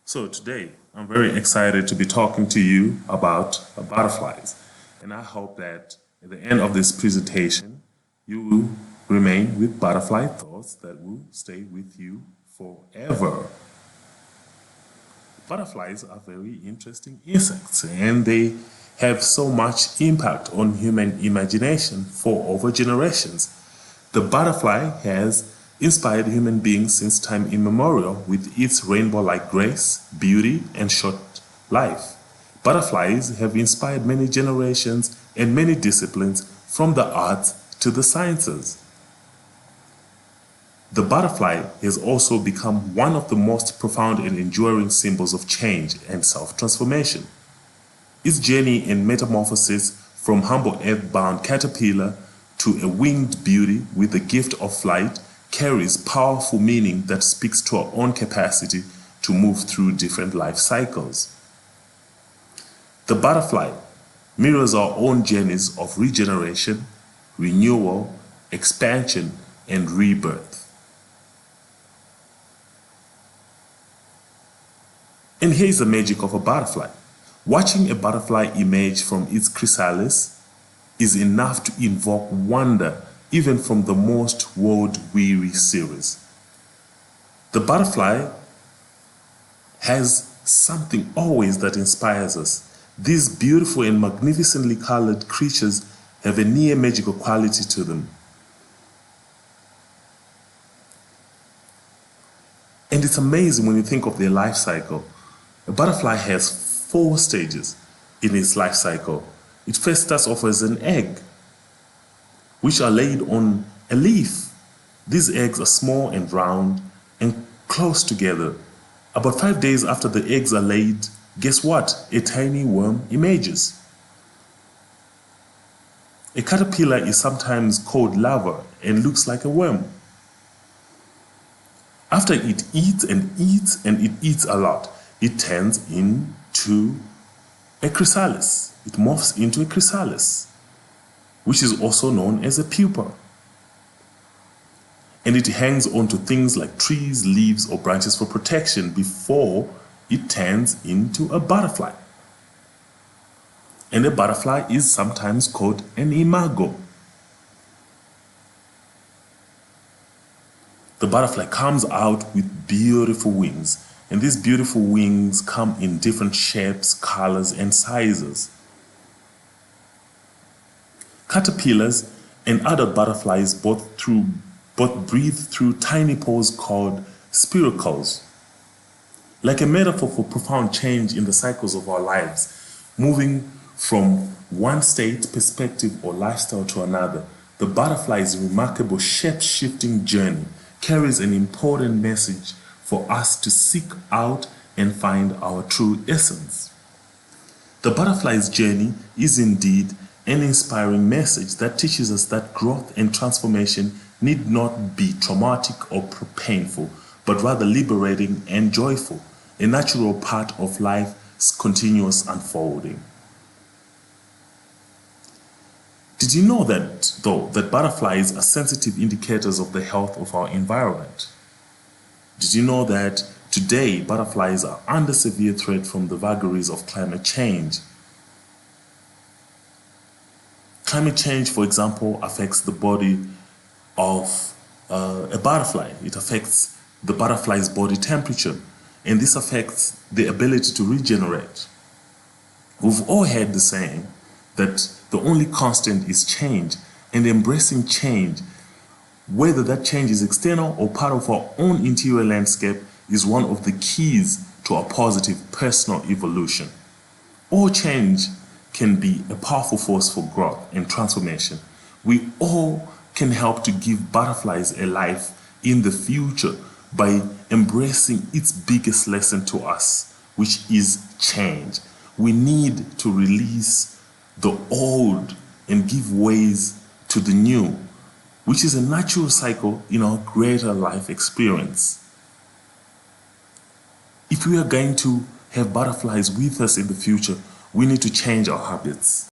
So today, I'm very excited to be talking to you about butterflies. And I hope that at the end of this presentation, you will remain with butterfly thoughts that will stay with you forever. Butterflies are very interesting insects and they have so much impact on human imagination for over generations. The butterfly has inspired human beings since time immemorial with its rainbow-like grace, beauty, and short life. Butterflies have inspired many generations and many disciplines from the arts to the sciences. The butterfly has also become one of the most profound and enduring symbols of change and self-transformation. Its journey and metamorphosis from humble earth-bound caterpillar to a winged beauty with the gift of flight carries powerful meaning that speaks to our own capacity to move through different life cycles. The butterfly mirrors our own journeys of regeneration, renewal, expansion, and rebirth. And here's the magic of a butterfly. Watching a butterfly emerge from its chrysalis is enough to invoke wonder even from the most world-weary series. The butterfly has something always that inspires us. These beautiful and magnificently colored creatures have a near magical quality to them. And it's amazing when you think of their life cycle. A butterfly has 4 stages in its life cycle. It first starts off as an egg, which are laid on a leaf. These eggs are small and round and close together. About 5 days after the eggs are laid, guess what? A tiny worm emerges. A caterpillar is sometimes called larva and looks like a worm. After it eats and eats and it eats a lot, it turns into a chrysalis. It morphs into a chrysalis, which is also known as a pupa. And it hangs onto things like trees, leaves, or branches for protection before it turns into a butterfly. And a butterfly is sometimes called an imago. The butterfly comes out with beautiful wings, and these beautiful wings come in different shapes, colors, and sizes. Caterpillars and other butterflies both breathe through tiny pores called spiracles. Like a metaphor for profound change in the cycles of our lives, moving from one state, perspective, or lifestyle to another, the butterfly's remarkable shape-shifting journey carries an important message for us to seek out and find our true essence. The butterfly's journey is indeed an inspiring message that teaches us that growth and transformation need not be traumatic or painful, but rather liberating and joyful, a natural part of life's continuous unfolding. Did you know that, though, that butterflies are sensitive indicators of the health of our environment? Did you know that today butterflies are under severe threat from the vagaries of climate change? Climate change, for example, affects the body of a butterfly. It affects the butterfly's body temperature, and this affects the ability to regenerate. We've all heard the saying that the only constant is change, and embracing change, whether that change is external or part of our own interior landscape, is one of the keys to our positive personal evolution. All change can be a powerful force for growth and transformation. We all can help to give butterflies a life in the future by embracing its biggest lesson to us, which is change. We need to release the old and give ways to the new, which is a natural cycle in our greater life experience. If we are going to have butterflies with us in the future, we need to change our habits.